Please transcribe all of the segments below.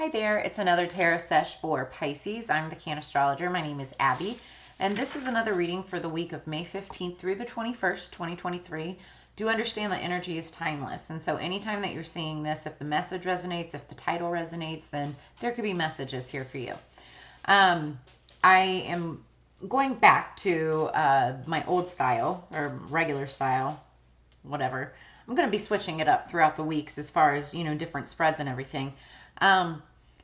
Hi there, it's another tarot sesh for Pisces. I'm the Cannastrologer. My name is Abby, and this is another reading for the week of May 15th through the 21st, 2023. Do understand that energy is timeless, and so anytime that you're seeing this, if the message resonates, if the title resonates, then there could be messages here for you. I am going back to my old style, or regular style, whatever. I'm going to be switching it up throughout the weeks as far as, different spreads and everything.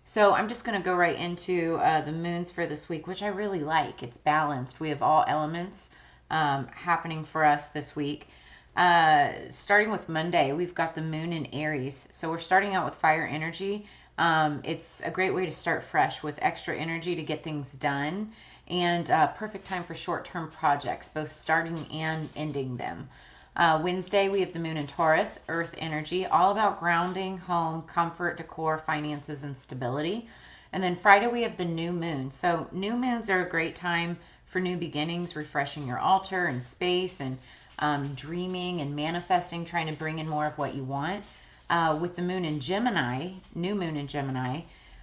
So I'm just going to go right into the moons for this week, which I really like. It's balanced. We have all elements happening for us this week. Starting with Monday, we've got the moon in Aries. So we're starting out with fire energy. It's a great way to start fresh with extra energy to get things done, and perfect time for short-term projects, both starting and ending them. Wednesday, we have the moon in Taurus, earth energy, all about grounding, home, comfort, decor, finances, and stability. And then Friday, we have the new moon. So new moons are a great time for new beginnings, refreshing your altar and space, and dreaming and manifesting, trying to bring in more of what you want. With the moon in Gemini, new moon in Gemini,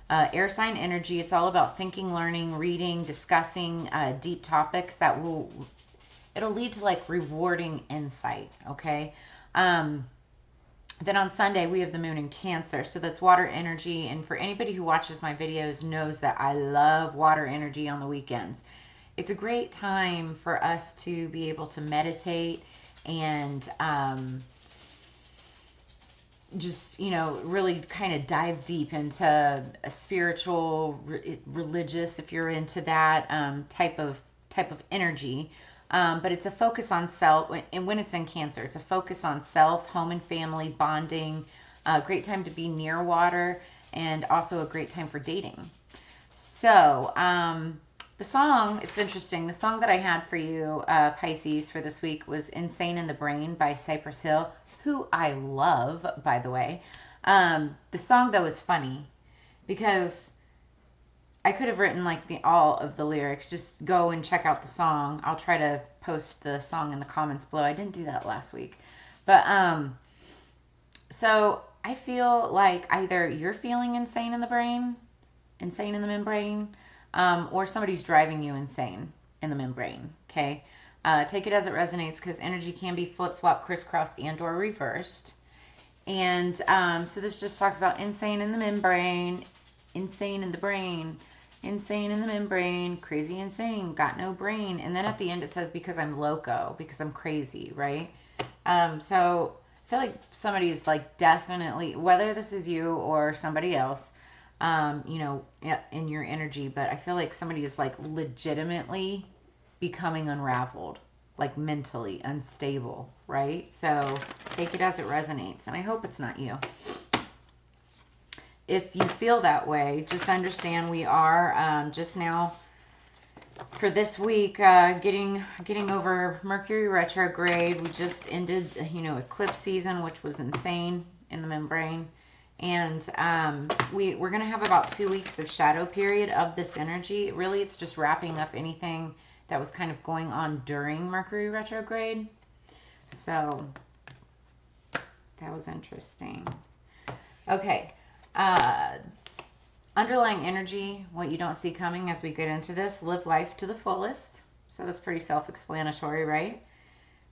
air sign energy, it's all about thinking, learning, reading, discussing deep topics that it'll lead to like rewarding insight, okay? Then on Sunday, we have the moon in Cancer. So that's water energy. And for anybody who watches my videos knows that I love water energy on the weekends. It's a great time for us to be able to meditate and just, really kind of dive deep into a spiritual, religious, if you're into that type of energy. But it's a focus on self, and when it's in Cancer, it's a focus on self, home and family, bonding, a great time to be near water, and also a great time for dating. So, the song, it's interesting, the song that I had for you, Pisces, for this week was Insane in the Brain by Cypress Hill, who I love, by the way. The song, though, is funny, because I could have written like all of the lyrics. Just go and check out the song. I'll try to post the song in the comments below. I didn't do that last week. But so I feel like either you're feeling insane in the membrane, or somebody's driving you insane in the membrane, okay? Take it as it resonates, because energy can be flip-flop, crisscrossed, and or reversed. And so this just talks about insane in the membrane, insane in the brain, insane in the membrane, crazy insane, got no brain. And then at the end it says, because I'm loco, because I'm crazy, right? So I feel like somebody's like definitely, whether this is you or somebody else, in your energy, but I feel like somebody is like legitimately becoming unraveled, like mentally unstable, right? So take it as it resonates, and I hope it's not you. If you feel that way, just understand we are just now for this week getting over Mercury retrograde. We just ended, eclipse season, which was insane in the membrane. And we're going to have about 2 weeks of shadow period of this energy. Really, it's just wrapping up anything that was kind of going on during Mercury retrograde. So that was interesting. Okay. Underlying energy, what you don't see coming as we get into this, live life to the fullest. So that's pretty self-explanatory, right?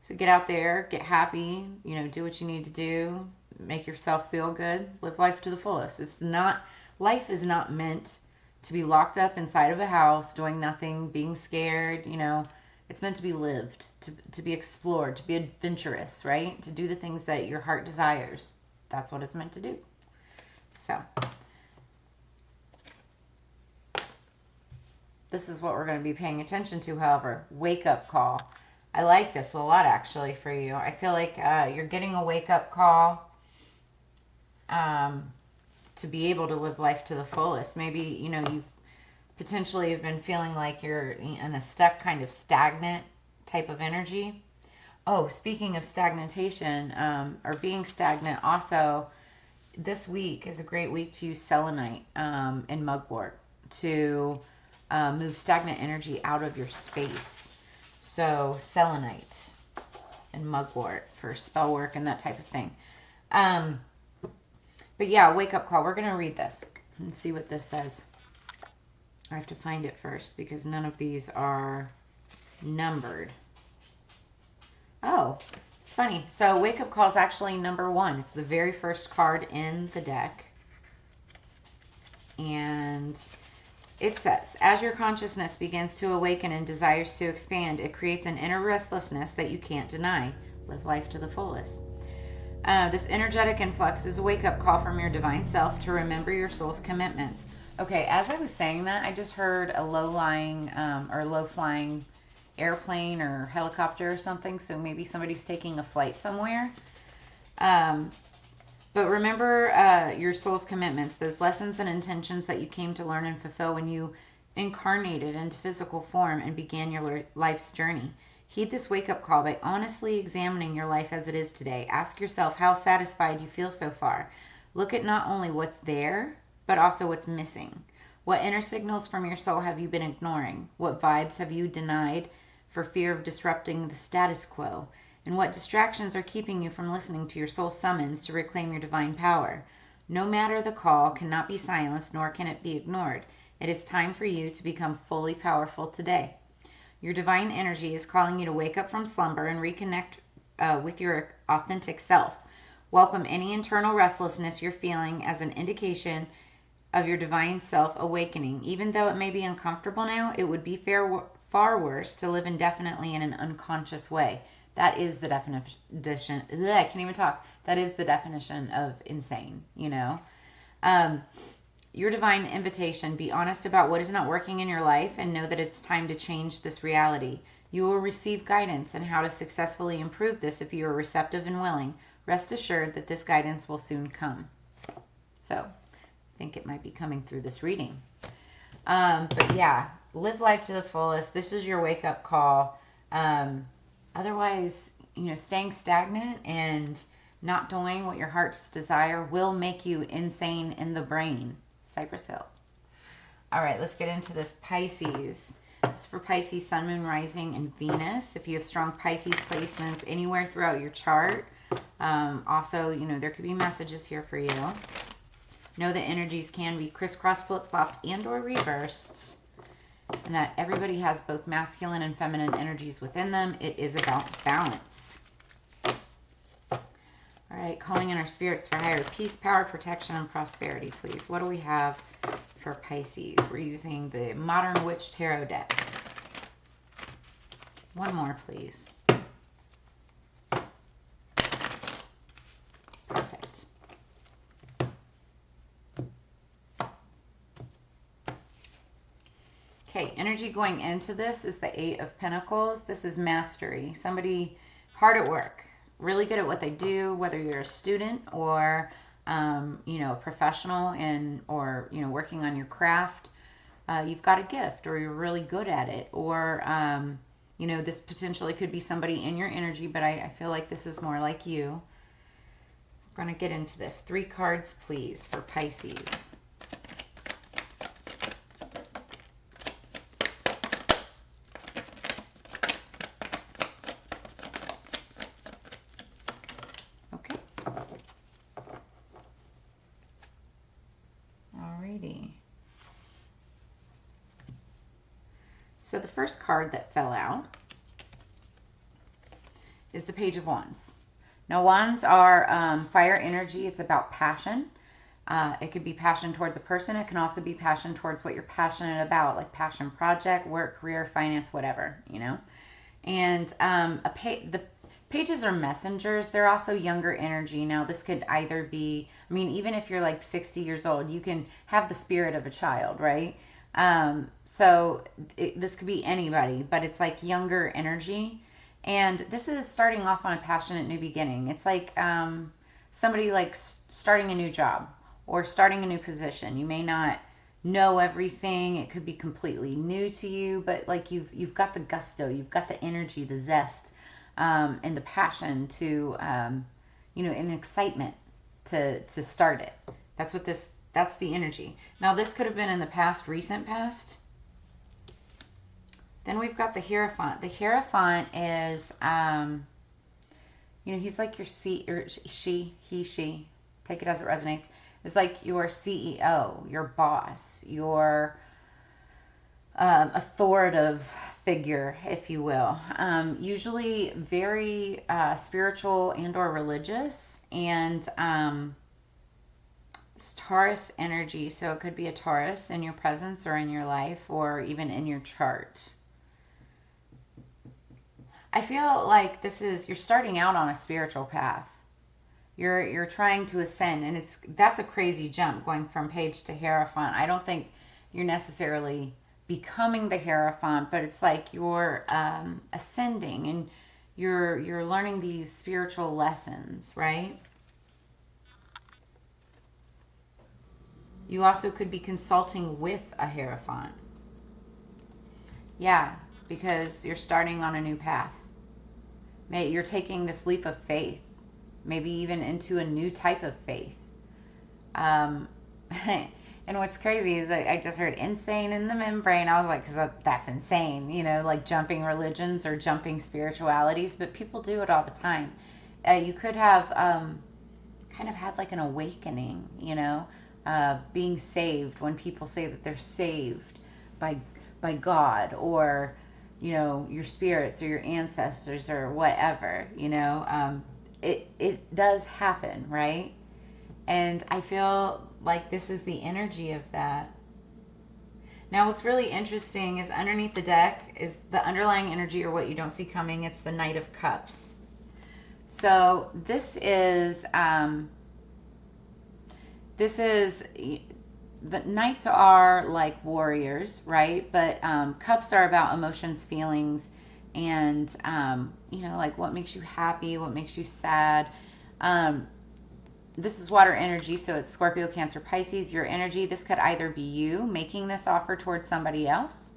So get out there, get happy, do what you need to do, make yourself feel good, live life to the fullest. Life is not meant to be locked up inside of a house, doing nothing, being scared, it's meant to be lived, to be explored, to be adventurous, right? To do the things that your heart desires. That's what it's meant to do. So this is what we're going to be paying attention to, however. Wake-up call. I like this a lot, actually, for you. I feel like you're getting a wake-up call to be able to live life to the fullest. Maybe, you potentially have been feeling like you're in a stuck, kind of stagnant type of energy. Oh, speaking of stagnation, or being stagnant, also, this week is a great week to use selenite and mugwort to move stagnant energy out of your space. So selenite and mugwort for spell work and that type of thing. But yeah, wake up call. We're going to read this. Let's see what this says. I have to find it first because none of these are numbered. Oh, it's funny. So wake up call is actually number 1. It's the very first card in the deck. And it says, as your consciousness begins to awaken and desires to expand, it creates an inner restlessness that you can't deny. Live life to the fullest. This energetic influx is a wake-up call from your divine self to remember your soul's commitments. Okay, as I was saying that, I just heard a low-lying or low-flying airplane or helicopter or something, so maybe somebody's taking a flight somewhere. But remember your soul's commitments, those lessons and intentions that you came to learn and fulfill when you incarnated into physical form and began your life's journey. Heed this wake-up call by honestly examining your life as it is today. Ask yourself how satisfied you feel so far. Look at not only what's there, but also what's missing. What inner signals from your soul have you been ignoring? What vibes have you denied for fear of disrupting the status quo? And what distractions are keeping you from listening to your soul summons to reclaim your divine power? No matter the call cannot be silenced, nor can it be ignored. It is time for you to become fully powerful today. Your divine energy is calling you to wake up from slumber and reconnect with your authentic self. Welcome any internal restlessness you're feeling as an indication of your divine self awakening. Even though it may be uncomfortable now, it would be far worse to live indefinitely in an unconscious way. That is the definition. I can't even talk. That is the definition of insane, you know. Your divine invitation, be honest about what is not working in your life and know that it's time to change this reality. You will receive guidance on how to successfully improve this if you are receptive and willing. Rest assured that this guidance will soon come. So, I think it might be coming through this reading. But yeah, live life to the fullest. This is your wake-up call. Otherwise, you know, staying stagnant and not doing what your heart's desire will make you insane in the brain. Cypress Hill. All right, let's get into this Pisces. This is for Pisces, Sun, Moon, Rising, and Venus. If you have strong Pisces placements anywhere throughout your chart. Also, you know, there could be messages here for you. Know that energies can be crisscrossed, flip-flopped, and or reversed. And that everybody has both masculine and feminine energies within them. It is about balance. All right, calling in our spirits for higher peace, power, protection, and prosperity, please. What do we have for Pisces? We're using the Modern Witch Tarot deck. One more, please. Perfect. Okay, energy going into this is the Eight of Pentacles. This is mastery. Somebody hard at work, really good at what they do, whether you're a student or, you know, a professional or, you know, working on your craft. You've got a gift or you're really good at it. Or, you know, this potentially could be somebody in your energy, but I feel like this is more like you. We're going to get into this. 3 cards, please, for Pisces. So the first card that fell out is the Page of Wands. Now, wands are fire energy. It's about passion. It could be passion towards a person. It can also be passion towards what you're passionate about, like passion project, work, career, finance, whatever, you know. And the pages are messengers. They're also younger energy. Now, this could either be, I mean, even if you're like 60 years old, you can have the spirit of a child, right? So this could be anybody, but it's like younger energy. And this is starting off on a passionate new beginning. It's like somebody like starting a new job or starting a new position. You may not know everything. It could be completely new to you, but like you've got the gusto, you've got the energy, the zest, and the passion to, you know, and excitement to start it. That's the energy. Now, this could have been in the past, recent past. Then we've got the Hierophant. The Hierophant is, you know, he's like your he, she. Take it as it resonates. is like your CEO, your boss, your authoritative figure, if you will. Usually very spiritual and or religious, and it's Taurus energy. So it could be a Taurus in your presence or in your life or even in your chart. I feel like you're starting out on a spiritual path. You're trying to ascend, and that's a crazy jump going from Page to Hierophant. I don't think you're necessarily becoming the Hierophant, but it's like you're ascending, and you're learning these spiritual lessons, right? You also could be consulting with a Hierophant. Yeah, because you're starting on a new path. You're taking this leap of faith, maybe even into a new type of faith. And what's crazy is I just heard insane in the membrane. I was like, because that's insane, like jumping religions or jumping spiritualities, but people do it all the time. You could have kind of had like an awakening, being saved, when people say that they're saved by God, or your spirits or your ancestors or whatever. It does happen, right? And I feel like this is the energy of that. Now, what's really interesting is underneath the deck is the underlying energy, or what you don't see coming. It's the Knight of Cups. So this is the knights are like warriors, right? But cups are about emotions, feelings, and like what makes you happy, what makes you sad. This is water energy, so it's Scorpio, Cancer, Pisces. Your energy, this could either be you making this offer towards somebody else,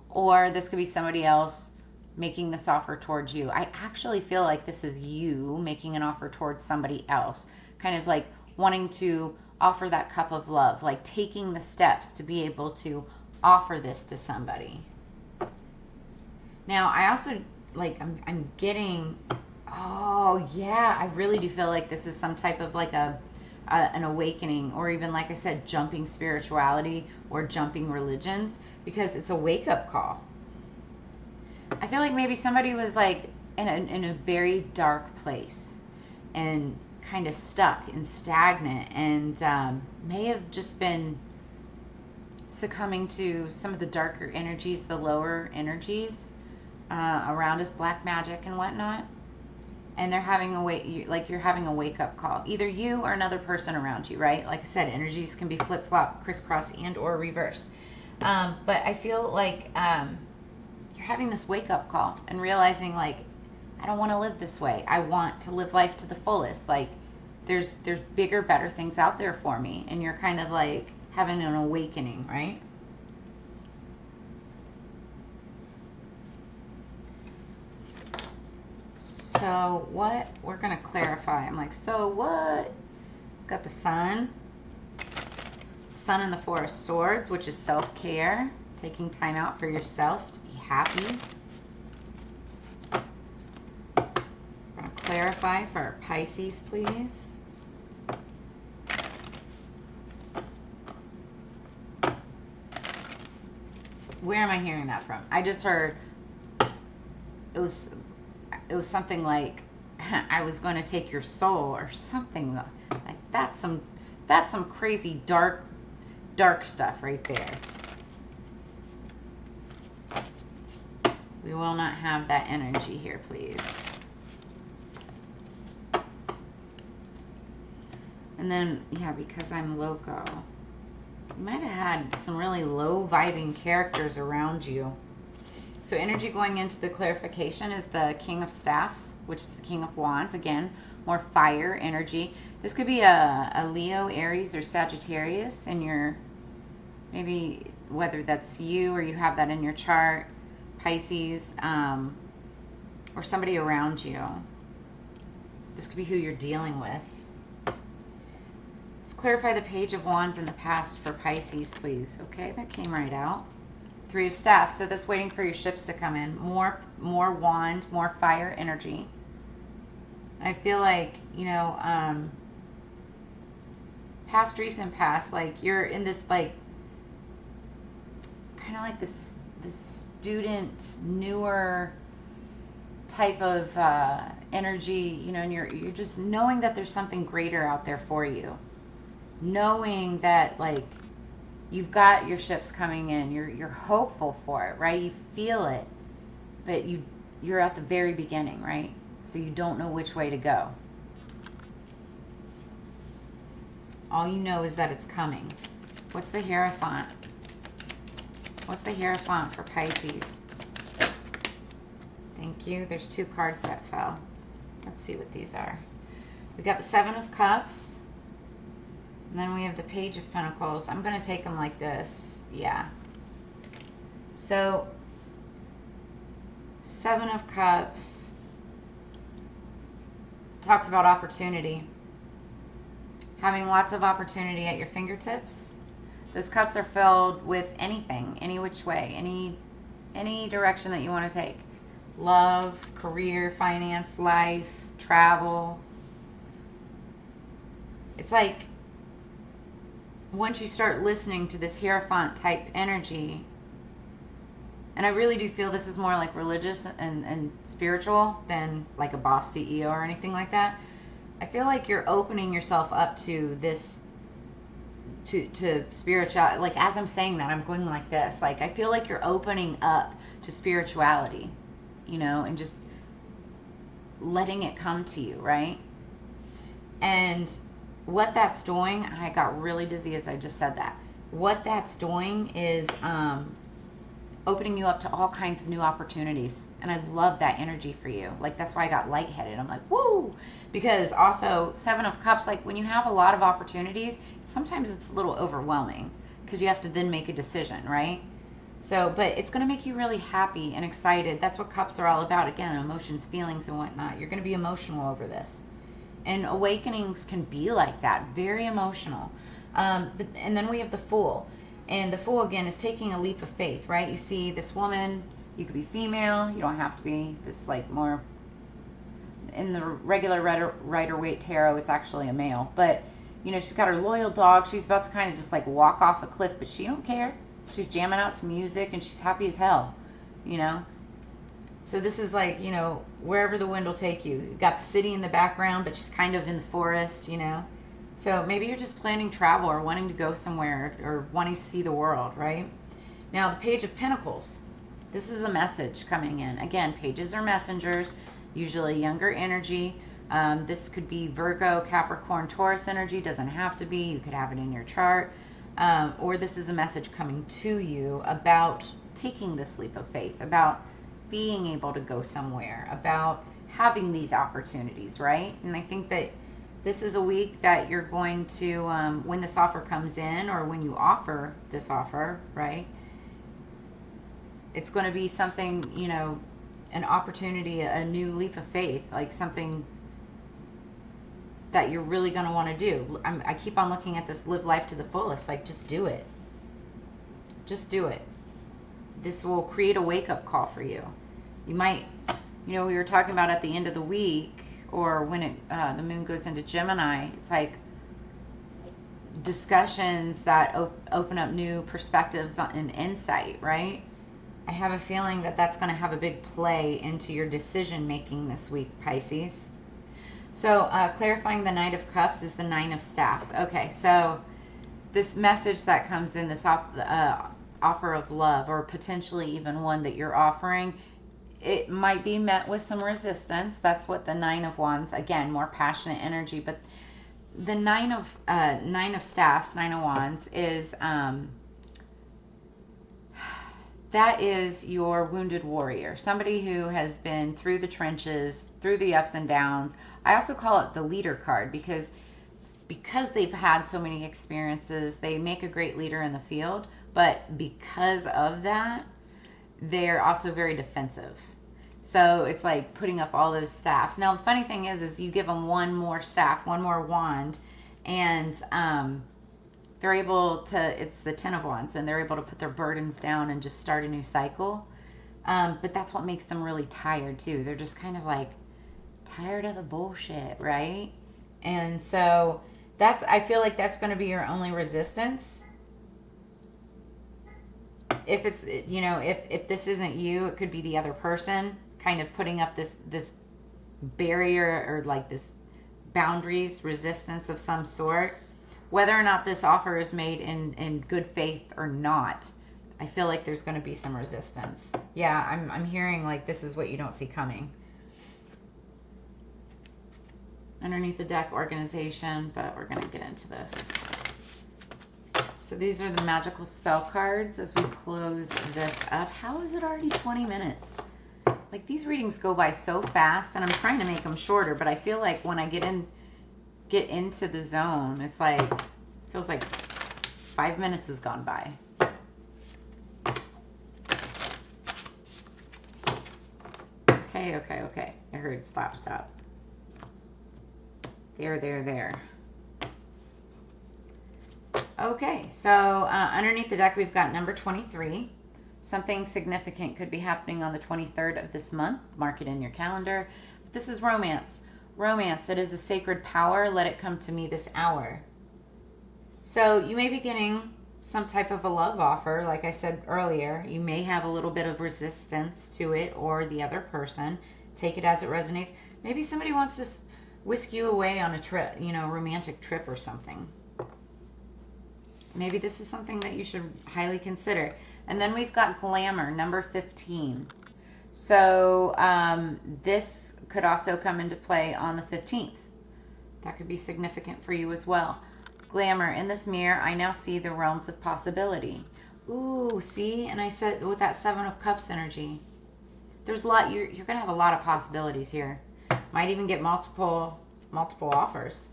or this could be somebody else making this offer towards you. I actually feel like this is you making an offer towards somebody else, kind of like wanting to offer that cup of love, like taking the steps to be able to offer this to somebody. Now, I also, I'm getting, oh yeah, I really do feel like this is some type of like an awakening, or even, like I said, jumping spirituality or jumping religions, because it's a wake-up call. I feel like maybe somebody was like in a very dark place and kind of stuck and stagnant, and may have just been succumbing to some of the darker energies, the lower energies around us, black magic and whatnot. And they're having you're having a wake-up call, either you or another person around you, right? Like I said, energies can be flip-flop, crisscross, and or reversed. But I feel like you're having this wake-up call and realizing, like, I don't want to live this way. I want to live life to the fullest. Like, there's bigger, better things out there for me. And you're kind of like having an awakening, right? So what we're going to clarify. I'm like, so what? Got the Sun. Sun in the Four of Swords, which is self-care. Taking time out for yourself to be happy. Clarify for our Pisces, please. Where am I hearing that from? I just heard it was something like I was going to take your soul, or something like that's some crazy dark stuff right there. We will not have that energy here, please. And then, yeah, because I'm loco, you might have had some really low vibing characters around you. So energy going into the clarification is the King of Staffs, which is the King of Wands. Again, more fire energy. This could be a Leo, Aries, or Sagittarius in your, maybe whether that's you or you have that in your chart, Pisces, or somebody around you. This could be who you're dealing with. Clarify the Page of Wands in the past for Pisces, please. Okay, that came right out. Three of Staffs, so that's waiting for your ships to come in. More wand, more fire energy. I feel like, past, recent, past. Like you're in this like kind of like this student, newer type of energy, you know, and you're just knowing that there's something greater out there for you, knowing that like you've got your ships coming in, you're hopeful for it, right? You feel it, but you're at the very beginning, right? So you don't know which way to go. All you know is that it's coming. What's the Hierophant? What's the Hierophant for Pisces? Thank you. There's 2 cards that fell. Let's see what these are. We got the 7 of Cups. And then we have the Page of Pentacles. I'm going to take them like this. Yeah. So, 7 of Cups talks about opportunity. Having lots of opportunity at your fingertips. Those cups are filled with anything, any which way, any direction that you want to take. Love, career, finance, life, travel. It's like once you start listening to this Hierophant type energy, and I really do feel this is more like religious and spiritual than like a boss CEO or anything like that. I feel like you're opening yourself up to this, to spiritual, like as I'm saying that, I'm going like this. Like I feel like you're opening up to spirituality, you know, and just letting it come to you, right? And what that's doing, I got really dizzy as I just said that. What that's doing is opening you up to all kinds of new opportunities. And I love that energy for you. Like that's why I got lightheaded. I'm like, woo! Because also 7 of Cups, like when you have a lot of opportunities, sometimes it's a little overwhelming because you have to then make a decision, right? So, but it's going to make you really happy and excited. That's what cups are all about. Again, emotions, feelings, and whatnot. You're going to be emotional over this. And awakenings can be like that, very emotional. And then we have the Fool. And the Fool, again, is taking a leap of faith, right? You see this woman, you could be female. You don't have to be. This like more, in the regular Rider-Waite tarot, it's actually a male. But, you know, she's got her loyal dog. She's about to kind of just like walk off a cliff, but she don't care. She's jamming out to music and she's happy as hell, you know? So this is like, you know, wherever the wind will take you. You've got the city in the background, but she's kind of in the forest, you know? So maybe you're just planning travel or wanting to go somewhere or wanting to see the world, right? Now, the Page of Pentacles. This is a message coming in. Again, pages are messengers, usually younger energy. This could be Virgo, Capricorn, Taurus energy. Doesn't have to be. You could have it in your chart. Or this is a message coming to you about taking this leap of faith, about being able to go somewhere, about having these opportunities, right? And I think that this is a week that you're going to, when this offer comes in or when you offer this offer, right? It's going to be something, you know, an opportunity, a new leap of faith, like something that you're really going to want to do. I keep on looking at this, live life to the fullest. Like, just do it. Just do it. This will create a wake-up call for you. You might, you know, we were talking about at the end of the week, or when the moon goes into Gemini, it's like discussions that open up new perspectives and insight, right? I have a feeling that that's going to have a big play into your decision making this week, Pisces. So clarifying the Knight of Cups is the 9 of Staffs. Okay, so this message that comes in, this offer of love, or potentially even one that you're offering, it might be met with some resistance. That's what the 9 of Wands, again, more passionate energy. But the 9 of Staffs, 9 of Wands, is that is your wounded warrior, somebody who has been through the trenches, through the ups and downs. I also call it the leader card because they've had so many experiences, they make a great leader in the field, but because of that, they're also very defensive. So it's like putting up all those staffs. Now, the funny thing is you give them one more staff, one more wand, and they're able to, it's the 10 of Wands, and they're able to put their burdens down and just start a new cycle. But that's what makes them really tired, too. They're just kind of like tired of the bullshit, right? And so I feel like that's going to be your only resistance. If it's, you know, if this isn't you, it could be the other person kind of putting up this barrier, or like this boundaries, resistance of some sort. Whether or not this offer is made in good faith or not, I feel like there's going to be some resistance. Yeah, I'm hearing like this is what you don't see coming. Underneath the deck, organization, but we're going to get into this. So these are the Magickal Spellcards as we close this up. How is it already 20 minutes? Like, these readings go by so fast, and I'm trying to make them shorter, but I feel like when I get into the zone, it's like, feels like 5 minutes has gone by. Okay. I heard stop. There. Okay, so underneath the deck, we've got number 23. Something significant could be happening on the 23rd of this month. Mark it in your calendar. This is romance. Romance, it is a sacred power. Let it come to me this hour. So you may be getting some type of a love offer. Like I said earlier, you may have a little bit of resistance to it, or the other person. Take it as it resonates. Maybe somebody wants to whisk you away on a trip, you know, romantic trip or something. Maybe this is something that you should highly consider. And then we've got glamour, number 15. So this could also come into play on the 15th. That could be significant for you as well. Glamour, in this mirror, I now see the realms of possibility. Ooh, see? And I said with that 7 of Cups energy, there's a lot, you're going to have a lot of possibilities here. Might even get multiple offers.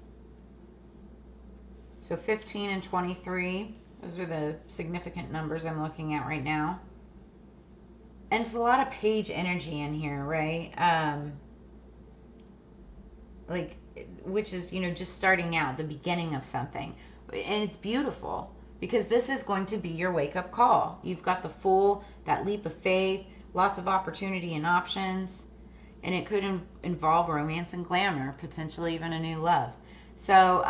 So 15 and 23, those are the significant numbers I'm looking at right now. And it's a lot of page energy in here, right? Like, which is, you know, just starting out, the beginning of something. And it's beautiful, because this is going to be your wake-up call. You've got the Fool, that leap of faith, lots of opportunity and options. And it could involve romance and glamour, potentially even a new love. So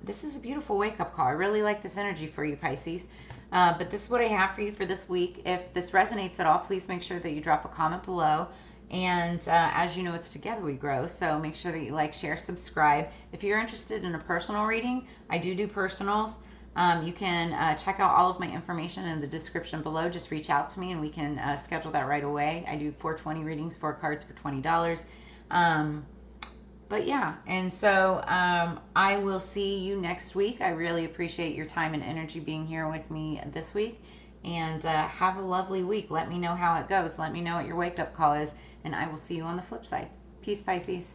this is a beautiful wake-up call. I really like this energy for you, Pisces. But this is what I have for you for this week. If this resonates at all, please make sure that you drop a comment below. And as you know, it's together we grow. So make sure that you like, share, subscribe. If you're interested in a personal reading, I do personals. You can check out all of my information in the description below. Just reach out to me and we can schedule that right away. I do 420 readings, 4 cards for $20. But yeah, and so I will see you next week. I really appreciate your time and energy being here with me this week. And have a lovely week. Let me know how it goes. Let me know what your wake-up call is. And I will see you on the flip side. Peace, Pisces.